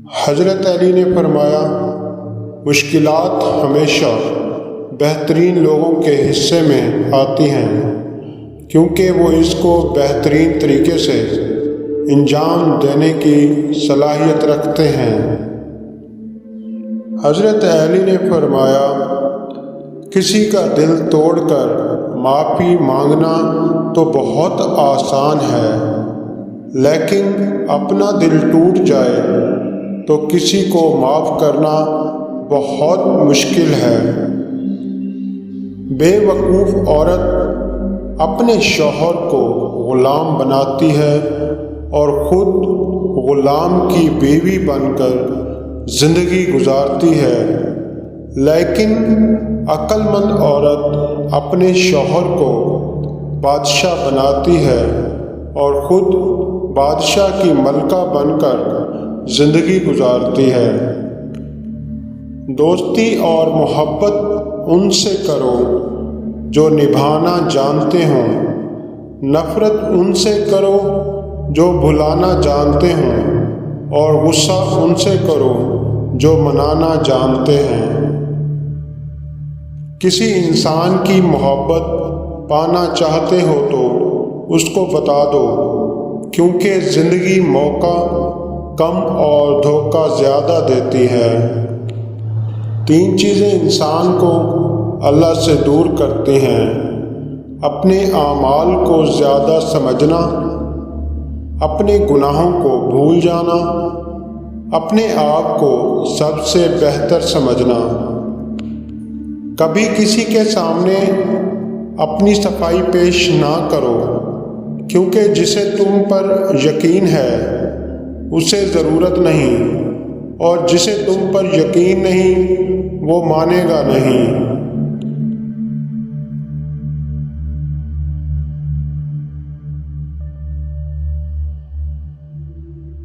حضرت علی نے فرمایا، مشکلات ہمیشہ بہترین لوگوں کے حصے میں آتی ہیں کیونکہ وہ اس کو بہترین طریقے سے انجام دینے کی صلاحیت رکھتے ہیں۔ حضرت علی نے فرمایا، کسی کا دل توڑ کر معافی مانگنا تو بہت آسان ہے، لیکن اپنا دل ٹوٹ جائے تو کسی کو معاف کرنا بہت مشکل ہے۔ بے وقوف عورت اپنے شوہر کو غلام بناتی ہے اور خود غلام کی بیوی بن کر زندگی گزارتی ہے، لیکن عقل مند عورت اپنے شوہر کو بادشاہ بناتی ہے اور خود بادشاہ کی ملکہ بن کر زندگی گزارتی ہے۔ دوستی اور محبت ان سے کرو جو نبھانا جانتے ہوں، نفرت ان سے کرو جو بھلانا جانتے ہوں، اور غصہ ان سے کرو جو منانا جانتے ہیں۔ کسی انسان کی محبت پانا چاہتے ہو تو اس کو بتا دو، کیونکہ زندگی موقع کم اور دھوکہ زیادہ دیتی ہے۔ 3 چیزیں انسان کو اللہ سے دور کرتی ہیں: اپنے اعمال کو زیادہ سمجھنا، اپنے گناہوں کو بھول جانا، اپنے آپ کو سب سے بہتر سمجھنا۔ کبھی کسی کے سامنے اپنی صفائی پیش نہ کرو، کیونکہ جسے تم پر یقین ہے اسے ضرورت نہیں، اور جسے تم پر یقین نہیں وہ مانے گا نہیں۔